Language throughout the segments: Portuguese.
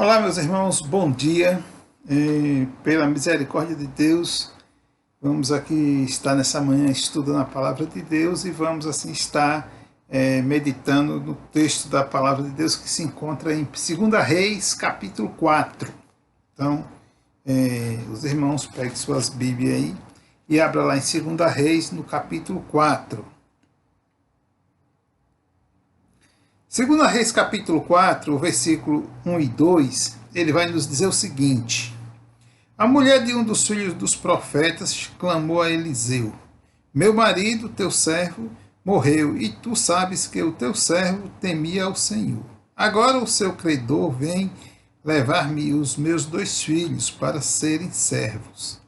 Olá, meus irmãos, bom dia. Pela misericórdia de Deus, vamos aqui estar nessa manhã estudando a palavra de Deus e vamos assim estar meditando no texto da palavra de Deus que se encontra em 2 Reis, capítulo 4. Então, os irmãos peguem suas Bíblias aí e abram lá em 2 Reis, no capítulo 4. 2 Reis capítulo 4, versículo 1 e 2, ele vai nos dizer o seguinte: a mulher de um dos filhos dos profetas clamou a Eliseu: meu marido, teu servo, morreu, e tu sabes que o teu servo temia ao Senhor. Agora o seu credor vem levar-me os meus 2 filhos para serem servos.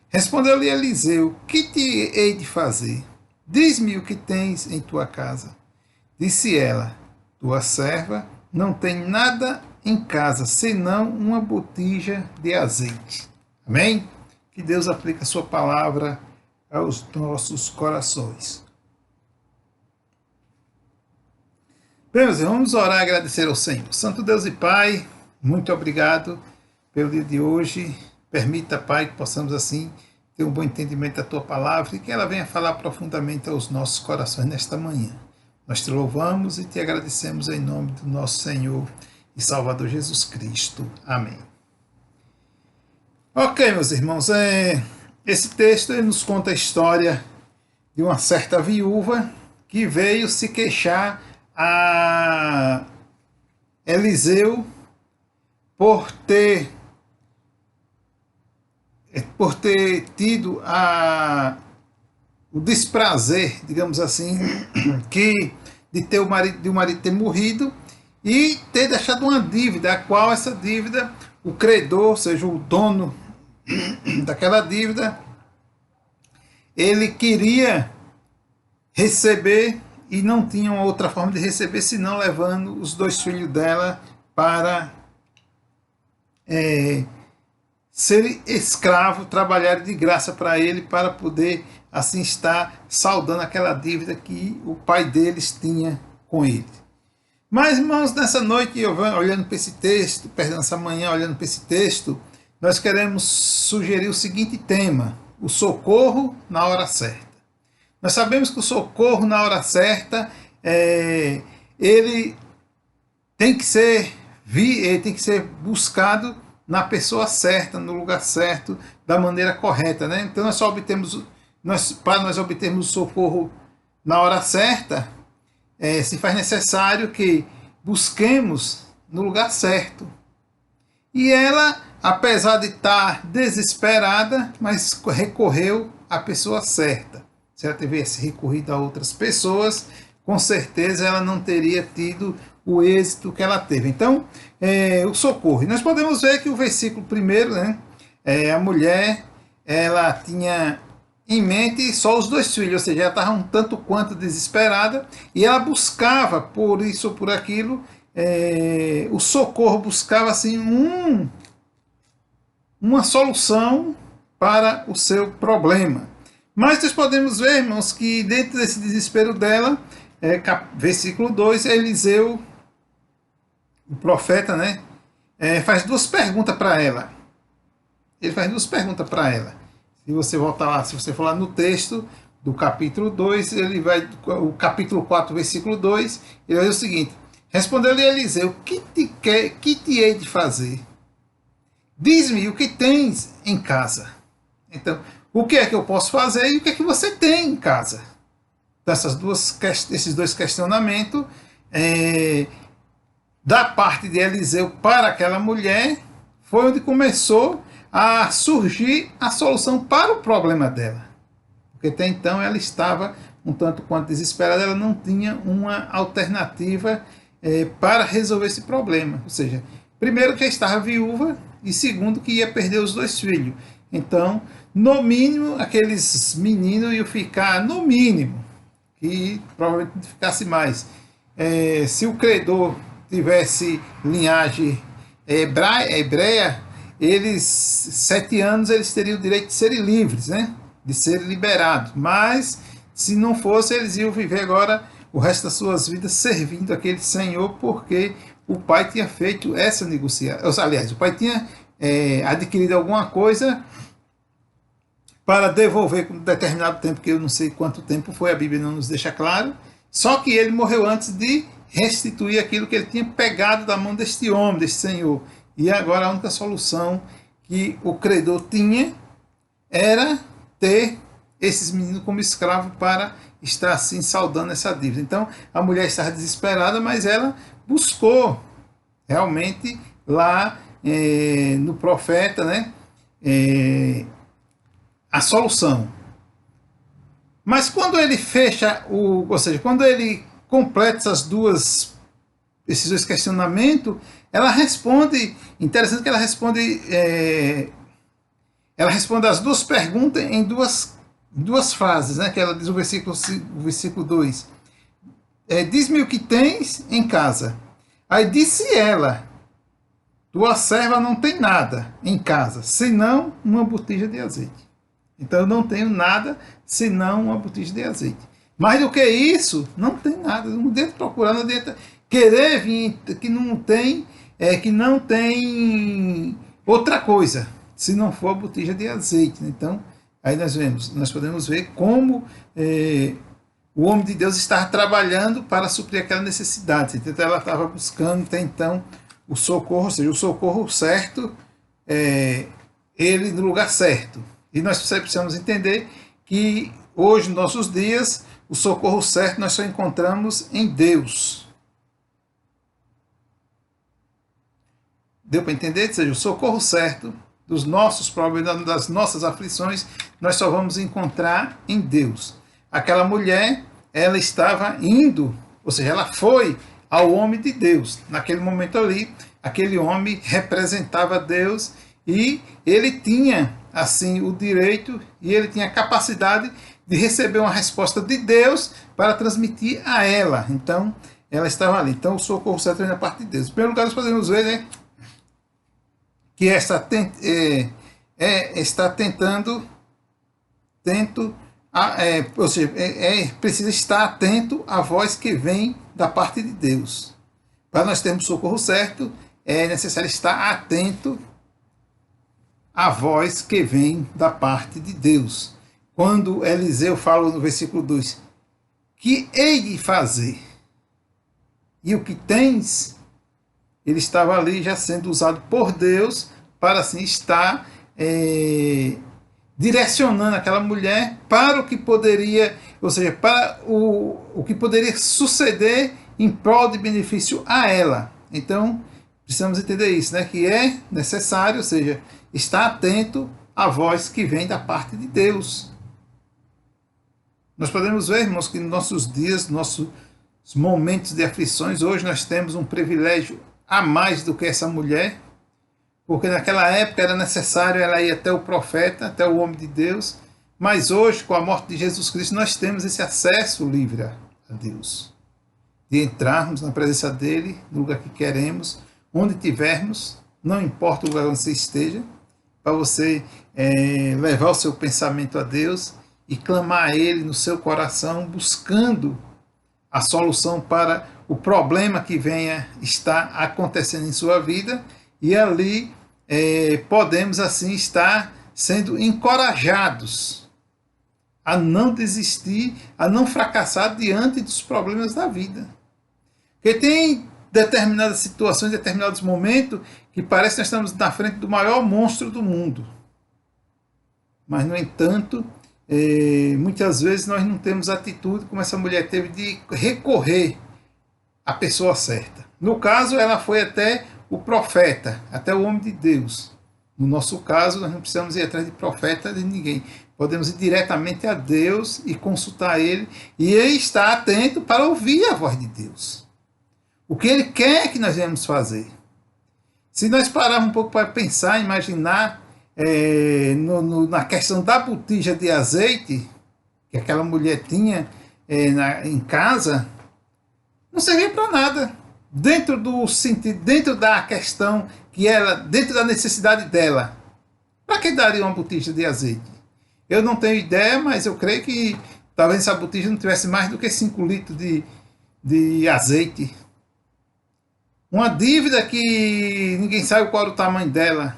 Respondeu-lhe Eliseu: que te hei de fazer? Diz-me o que tens em tua casa. Disse ela: tua serva não tem nada em casa, senão uma botija de azeite. Amém? Que Deus aplique a sua palavra aos nossos corações. Bem, meus irmãos, vamos orar e agradecer ao Senhor. Santo Deus e Pai, muito obrigado pelo dia de hoje. Permita, Pai, que possamos assim ter um bom entendimento da tua palavra e que ela venha falar profundamente aos nossos corações nesta manhã. Nós te louvamos e te agradecemos em nome do nosso Senhor e Salvador Jesus Cristo. Amém. Ok, meus irmãos, esse texto nos conta a história de uma certa viúva que veio se queixar a Eliseu por ter tido o desprazer, digamos assim, de o marido ter morrido e ter deixado uma dívida, a qual essa dívida, o credor, ou seja, o dono daquela dívida, ele queria receber e não tinha uma outra forma de receber senão levando os 2 filhos dela para ser escravo, trabalhar de graça para ele, para poder assim estar saldando aquela dívida que o pai deles tinha com ele. Mas, irmãos, nessa noite, olhando para esse texto, essa manhã olhando para esse texto, nós queremos sugerir o seguinte tema: o socorro na hora certa. Nós sabemos que o socorro na hora certa, ele tem que ser buscado na pessoa certa, no lugar certo, da maneira correta, né? Então para nós obtermos o socorro na hora certa, se faz necessário que busquemos no lugar certo. E ela, apesar de estar desesperada, mas recorreu à pessoa certa. Se ela tivesse recorrido a outras pessoas, com certeza ela não teria tido o êxito que ela teve. Então, o socorro. E nós podemos ver que o versículo primeiro, né, a mulher, ela tinha em mente só os 2 filhos, ou seja, ela estava um tanto quanto desesperada e ela buscava, por isso ou por aquilo, o socorro, buscava assim uma solução para o seu problema. Mas nós podemos ver, irmãos, que dentro desse desespero dela, versículo 2, Eliseu, o profeta, né, faz 2 perguntas para ela. Ele faz 2 perguntas para ela. Se você voltar lá, se você for lá no texto do capítulo 2, o capítulo 4, versículo 2, ele vai dizer o seguinte: respondeu-lhe Eliseu: que te hei de fazer? Diz-me o que tens em casa. Então, o que é que eu posso fazer e o que é que você tem em casa? Então, esses 2 questionamentos da parte de Eliseu para aquela mulher foi onde começou a surgir a solução para o problema dela. Porque até então ela estava um tanto quanto desesperada, ela não tinha uma alternativa para resolver esse problema. Ou seja, primeiro que estava viúva e segundo que ia perder os 2 filhos. Então, no mínimo, aqueles meninos iam ficar, no mínimo, que provavelmente não ficasse mais. Se o credor tivesse linhagem hebreia, eles, 7 anos, eles teriam o direito de serem livres, né? De serem liberados. Mas, se não fosse, eles iam viver agora o resto das suas vidas servindo aquele Senhor, porque o pai tinha feito essa negociação. Aliás, o pai tinha adquirido alguma coisa para devolver com determinado tempo, que eu não sei quanto tempo foi, a Bíblia não nos deixa claro. Só que ele morreu antes de restituir aquilo que ele tinha pegado da mão deste homem, deste senhor. E agora a única solução que o credor tinha era ter esses meninos como escravo para estar assim saldando essa dívida. Então a mulher estava desesperada, mas ela buscou realmente lá no profeta, né, a solução. Mas quando ele fecha ou seja, quando ele completa esses dois questionamentos, ela responde, interessante que ela responde as duas perguntas em duas frases, né? Que ela diz o versículo 2. Diz-me o que tens em casa. Aí disse ela, tua serva não tem nada em casa, senão uma botija de azeite. Então eu não tenho nada, senão uma botija de azeite. Mais do que isso, não tem nada. Não adianta procurar, não adianta querer vir que não tem outra coisa, se não for a botija de azeite. Então, aí nós podemos ver como o homem de Deus estava trabalhando para suprir aquela necessidade. Então, ela estava buscando até então o socorro, ou seja, o socorro certo, ele no lugar certo. E nós precisamos entender que hoje, nos nossos dias, o socorro certo nós só encontramos em Deus. Deu para entender? Ou seja, o socorro certo dos nossos problemas, das nossas aflições, nós só vamos encontrar em Deus. Aquela mulher, ela estava indo, ou seja, ela foi ao homem de Deus. Naquele momento ali, aquele homem representava Deus e ele tinha, assim, o direito e ele tinha a capacidade de receber uma resposta de Deus para transmitir a ela. Então, ela estava ali. Então, o socorro certo vem da parte de Deus. Em primeiro lugar, nós podemos ver, né, que está tentando, ou seja, precisa estar atento à voz que vem da parte de Deus. Para nós termos socorro certo, é necessário estar atento à voz que vem da parte de Deus. Quando Eliseu fala no versículo 2, que hei de fazer? E o que tens? Ele estava ali já sendo usado por Deus para assim estar direcionando aquela mulher para o que poderia, ou seja, para o que poderia suceder em prol de benefício a ela. Então, precisamos entender isso, né? Que é necessário, ou seja, estar atento à voz que vem da parte de Deus. Nós podemos ver, irmãos, que nos nossos dias, nossos momentos de aflições, hoje nós temos um privilégio a mais do que essa mulher, porque naquela época era necessário ela ir até o profeta, até o homem de Deus, mas hoje, com a morte de Jesus Cristo, nós temos esse acesso livre a Deus, de entrarmos na presença dele, no lugar que queremos, onde tivermos, não importa o lugar onde você esteja, para você levar o seu pensamento a Deus e clamar a ele no seu coração, buscando a solução para o problema que venha estar acontecendo em sua vida, e ali podemos assim estar sendo encorajados a não desistir, a não fracassar diante dos problemas da vida. Porque tem determinadas situações, determinados momentos que parece que nós estamos na frente do maior monstro do mundo. Mas, no entanto, muitas vezes nós não temos atitude como essa mulher teve de recorrer à pessoa certa. No caso, ela foi até o profeta, até o homem de Deus. No nosso caso, nós não precisamos ir atrás de profeta de ninguém. Podemos ir diretamente a Deus e consultar ele e ele está atento para ouvir a voz de Deus. O que ele quer que nós venhamos fazer. Se nós pararmos um pouco para pensar, imaginar na questão da botija de azeite que aquela mulher tinha em casa, não servia para nada. Dentro do sentido, dentro da questão que ela, dentro da necessidade dela, para que daria uma botija de azeite? Eu não tenho ideia, mas eu creio que talvez essa botija não tivesse mais do que 5 litros de azeite. uma dívida que ninguém sabe qual era o tamanho dela,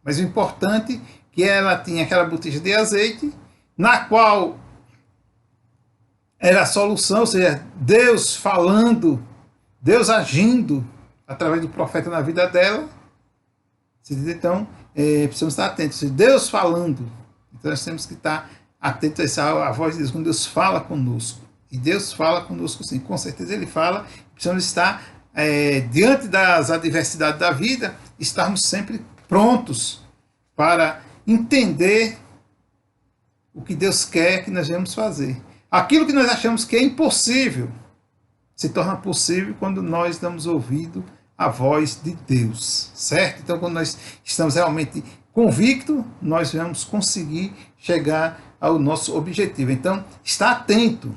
mas o importante é que ela tinha aquela botija de azeite, na qual era a solução, ou seja, Deus falando, Deus agindo através do profeta na vida dela. Então, precisamos estar atentos. Deus falando, então nós temos que estar atentos à voz de Deus, quando Deus fala conosco. E Deus fala conosco sim, com certeza Ele fala. Precisamos estar diante das adversidades da vida, estarmos sempre prontos para entender o que Deus quer que nós vamos fazer. Aquilo que nós achamos que é impossível se torna possível quando nós damos ouvido à voz de Deus, certo? Então, quando nós estamos realmente convictos, nós vamos conseguir chegar ao nosso objetivo. Então, está atento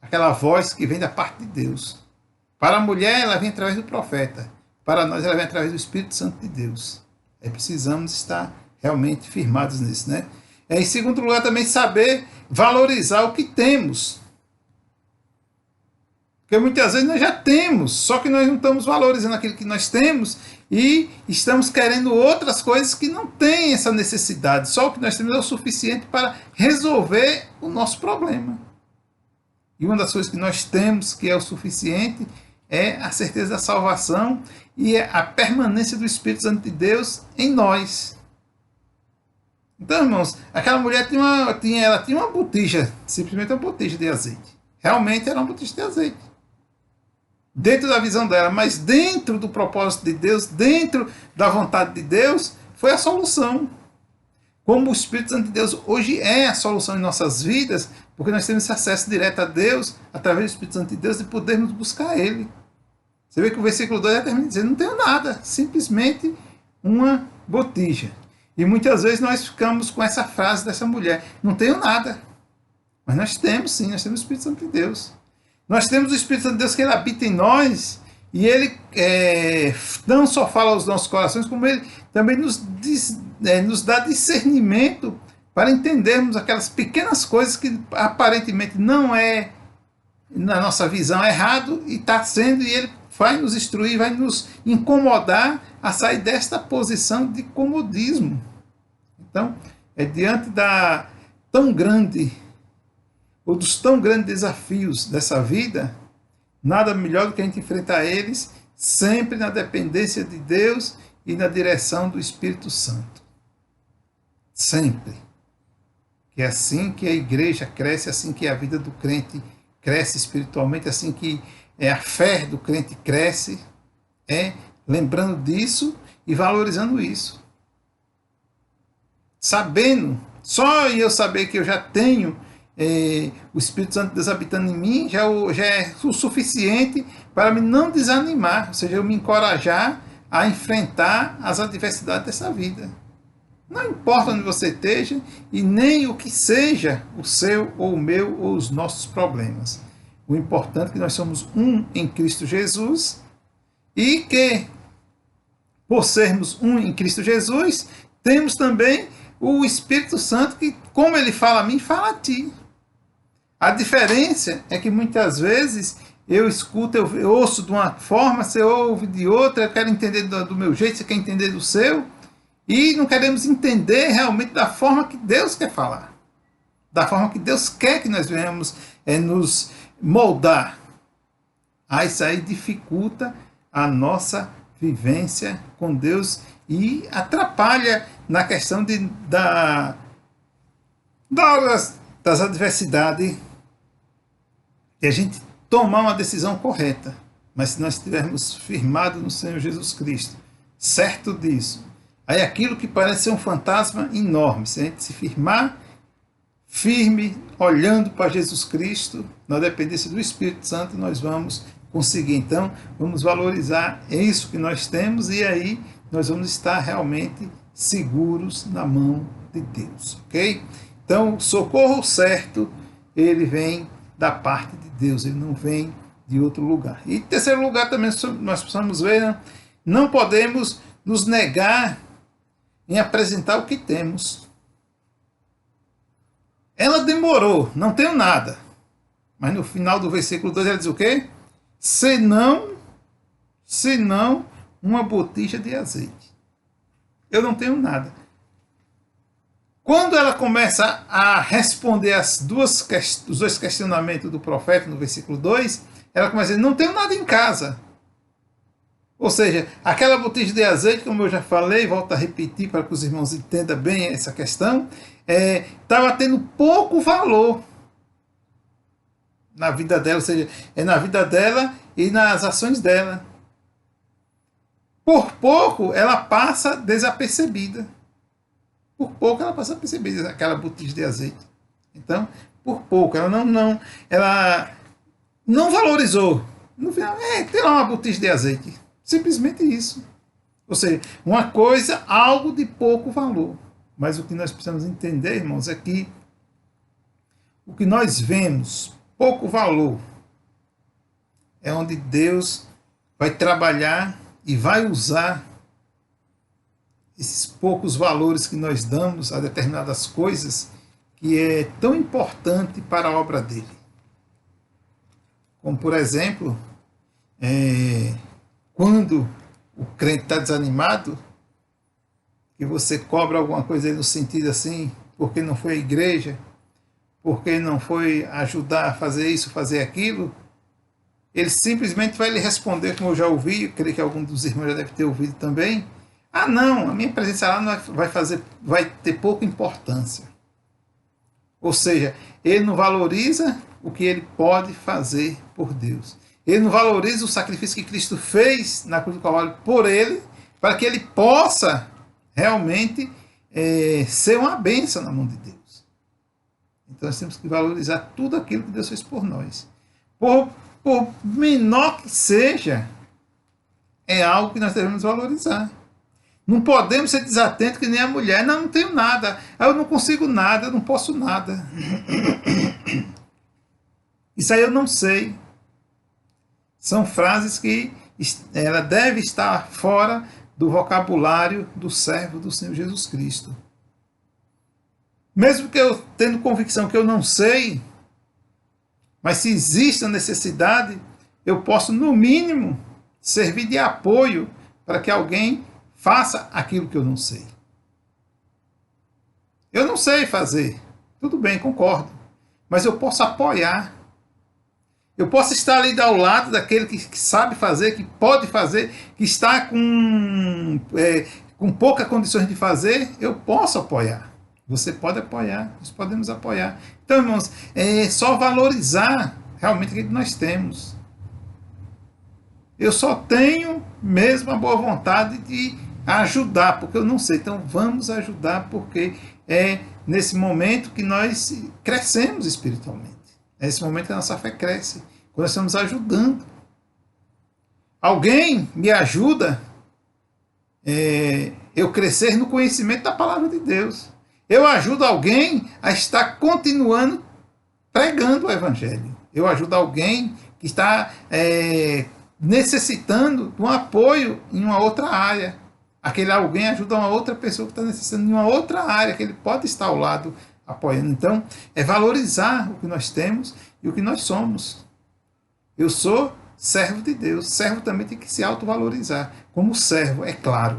àquela voz que vem da parte de Deus. Para a mulher, ela vem através do profeta. Para nós, ela vem através do Espírito Santo de Deus. Precisamos estar realmente firmados nisso, né? Em segundo lugar, também saber valorizar o que temos. Porque muitas vezes nós já temos, só que nós não estamos valorizando aquilo que nós temos e estamos querendo outras coisas que não têm essa necessidade. Só o que nós temos é o suficiente para resolver o nosso problema. E uma das coisas que nós temos que é o suficiente é a certeza da salvação e a permanência do Espírito Santo de Deus em nós. Então, irmãos, aquela mulher tinha uma botija, simplesmente uma botija de azeite. Realmente era uma botija de azeite. Dentro da visão dela, mas dentro do propósito de Deus, dentro da vontade de Deus, foi a solução. Como o Espírito Santo de Deus hoje é a solução em nossas vidas, porque nós temos esse acesso direto a Deus, através do Espírito Santo de Deus, e podermos buscar Ele. Você vê que o versículo 2 já termina dizendo, não tenho nada, simplesmente uma botija. E muitas vezes nós ficamos com essa frase dessa mulher, não tenho nada. Mas nós temos sim, nós temos o Espírito Santo de Deus. Nós temos o Espírito Santo de Deus que Ele habita em nós, e Ele não só fala aos nossos corações, como Ele também nos dá discernimento para entendermos aquelas pequenas coisas que aparentemente não é, na nossa visão, errado, e está sendo, e Ele vai nos instruir, vai nos incomodar a sair desta posição de comodismo. Então, diante da tão grande, ou dos tão grandes desafios dessa vida, nada melhor do que a gente enfrentar eles sempre na dependência de Deus e na direção do Espírito Santo. Sempre. Que é assim que a igreja cresce, assim que a vida do crente cresce espiritualmente, assim que a fé do crente cresce, lembrando disso e valorizando isso. Sabendo, só eu saber que eu já tenho o Espírito Santo de Deus habitando em mim, já é o suficiente para me não desanimar, ou seja, eu me encorajar a enfrentar as adversidades dessa vida. Não importa onde você esteja e nem o que seja o seu ou o meu ou os nossos problemas. O importante é que nós somos um em Cristo Jesus e que, por sermos um em Cristo Jesus, temos também o Espírito Santo que, como ele fala a mim, fala a ti. A diferença é que muitas vezes eu escuto, eu ouço de uma forma, você ouve de outra, eu quero entender do meu jeito, você quer entender do seu, e não queremos entender realmente da forma que Deus quer falar, da forma que Deus quer que nós venhamos nos moldar. Isso aí dificulta a nossa vivência com Deus e atrapalha na questão das adversidades e a gente tomar uma decisão correta. Mas se nós estivermos firmados no Senhor Jesus Cristo, certo disso, aí aquilo que parece ser um fantasma enorme, se a gente se firmar firme, olhando para Jesus Cristo, na dependência do Espírito Santo, nós vamos conseguir. Então, vamos valorizar isso que nós temos e aí nós vamos estar realmente seguros na mão de Deus, ok? Então, o socorro certo, ele vem da parte de Deus, ele não vem de outro lugar. E em terceiro lugar também nós precisamos ver, né? Não podemos nos negar em apresentar o que temos. Ela demorou, não tenho nada. Mas no final do versículo 2 ela diz o quê? Senão senão uma botija de azeite. Eu não tenho nada. Quando ela começa a responder os dois questionamentos do profeta, no versículo 2, ela começa a dizer, não tenho nada em casa. Ou seja, aquela botija de azeite, como eu já falei, volto a repetir para que os irmãos entendam bem essa questão, estava tendo pouco valor na vida dela, ou seja, na vida dela e nas ações dela. Por pouco, ela passa desapercebida. Por pouco, ela passa desapercebida, aquela botija de azeite. Então, por pouco, ela não valorizou. No final, tem lá uma botija de azeite. Simplesmente isso. Ou seja, uma coisa, algo de pouco valor. Mas o que nós precisamos entender, irmãos, é que o que nós vemos, pouco valor, é onde Deus vai trabalhar e vai usar esses poucos valores que nós damos a determinadas coisas, que é tão importante para a obra dele. Como, por exemplo, quando o crente está desanimado, que você cobra alguma coisa aí no sentido assim, porque não foi à igreja, porque não foi ajudar a fazer isso, fazer aquilo, ele simplesmente vai lhe responder, como eu já ouvi, eu creio que algum dos irmãos já deve ter ouvido também, não, a minha presença lá não vai ter pouca importância. Ou seja, ele não valoriza o que ele pode fazer por Deus. Ele não valoriza o sacrifício que Cristo fez na cruz do Calvário por ele, para que ele possa realmente ser uma bênção na mão de Deus. Então nós temos que valorizar tudo aquilo que Deus fez por nós. Por menor que seja, é algo que nós devemos valorizar. Não podemos ser desatentos que nem a mulher. Não tenho nada. Eu não consigo nada, eu não posso nada. Isso aí eu não sei. São frases que ela deve estar fora do vocabulário do servo do Senhor Jesus Cristo. Mesmo que eu tendo convicção que eu não sei, mas se existe a necessidade, eu posso, no mínimo, servir de apoio para que alguém faça aquilo que eu não sei. Eu não sei fazer. Tudo bem, concordo. Mas eu posso apoiar. Eu posso estar ali ao lado daquele que sabe fazer, que pode fazer, que está com poucas condições de fazer, eu posso apoiar. Você pode apoiar, nós podemos apoiar. Então, irmãos, é só valorizar realmente o que nós temos. Eu só tenho mesmo a boa vontade de ajudar, porque eu não sei. Então, vamos ajudar, porque é nesse momento que nós crescemos espiritualmente. É nesse momento que a nossa fé cresce, quando nós estamos ajudando. Alguém me ajuda eu crescer no conhecimento da palavra de Deus. Eu ajudo alguém a estar continuando pregando o Evangelho. Eu ajudo alguém que está necessitando de um apoio em uma outra área. Aquele alguém ajuda uma outra pessoa que está necessitando de uma outra área, que ele pode estar ao lado apoiando. Então, é valorizar o que nós temos e o que nós somos. Eu sou servo de Deus. Servo também tem que se autovalorizar. Como servo, é claro.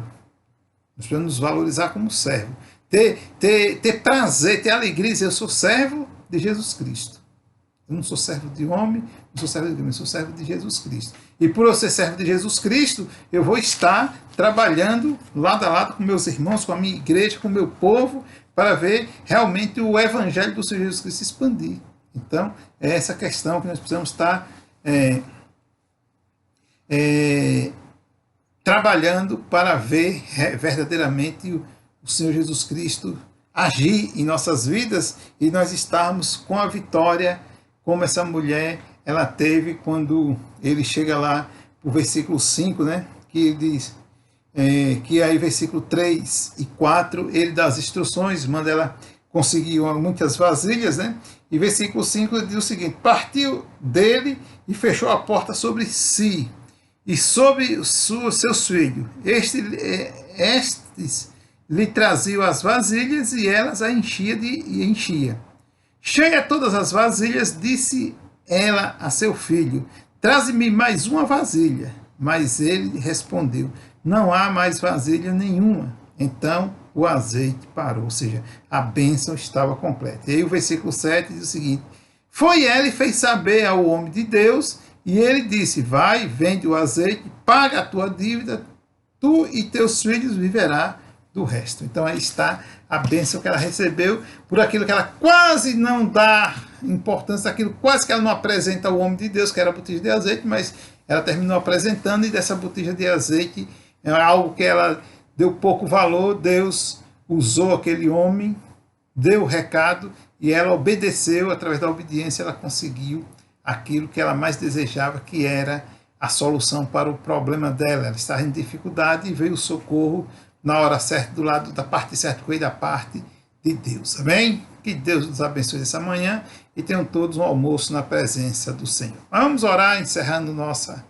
Nós precisamos nos valorizar como servo. Ter prazer, ter alegria, dizer, eu sou servo de Jesus Cristo. Eu não sou servo de homem, não sou servo de Deus, eu sou servo de Jesus Cristo. E por eu ser servo de Jesus Cristo, eu vou estar trabalhando lado a lado com meus irmãos, com a minha igreja, com o meu povo, para ver realmente o Evangelho do Senhor Jesus Cristo se expandir. Então, é essa questão que nós precisamos estar trabalhando para ver verdadeiramente o Senhor Jesus Cristo agir em nossas vidas e nós estarmos com a vitória, como essa mulher ela teve quando ele chega lá para o versículo 5, né, que ele diz, que aí versículo 3 e 4, ele dá as instruções, manda ela conseguir muitas vasilhas, né, e versículo 5 diz o seguinte, partiu dele e fechou a porta sobre si e sobre seus filhos, estes lhe traziam as vasilhas e elas a enchia. Cheia todas as vasilhas, disse ela a seu filho, traze-me mais uma vasilha. Mas ele respondeu: não há mais vasilha nenhuma. Então o azeite parou, ou seja, a bênção estava completa. E aí o versículo 7 diz o seguinte: foi ela e fez saber ao homem de Deus, e ele disse: vai, vende o azeite, paga a tua dívida, tu e teus filhos viverá do resto. Então aí está a bênção que ela recebeu por aquilo que ela quase não dá importância, aquilo quase que ela não apresenta ao homem de Deus, que era a botija de azeite, mas ela terminou apresentando, e dessa botija de azeite é algo que ela deu pouco valor. Deus usou aquele homem, deu o recado, e ela obedeceu. Através da obediência ela conseguiu aquilo que ela mais desejava, que era a solução para o problema dela. Ela estava em dificuldade e veio o socorro na hora certa, do lado da parte certa, que veio da parte de Deus. Amém? Que Deus nos abençoe essa manhã e tenham todos um almoço na presença do Senhor. Vamos orar, encerrando nossa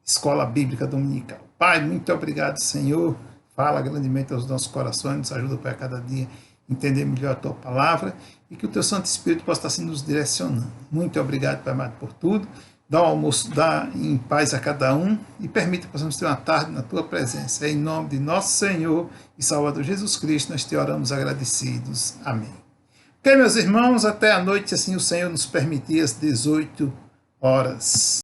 escola bíblica dominical. Pai, muito obrigado, Senhor. Fala grandemente aos nossos corações, nos ajuda para cada dia entender melhor a Tua palavra, e que o Teu Santo Espírito possa estar assim nos direcionando. Muito obrigado, Pai amado, por tudo. Dá um almoço, dá em paz a cada um, e permita que possamos ter uma tarde na Tua presença. Em nome de nosso Senhor e Salvador Jesus Cristo, nós te oramos agradecidos. Amém. Ok, meus irmãos, até a noite, assim o Senhor nos permitir, às 18 horas.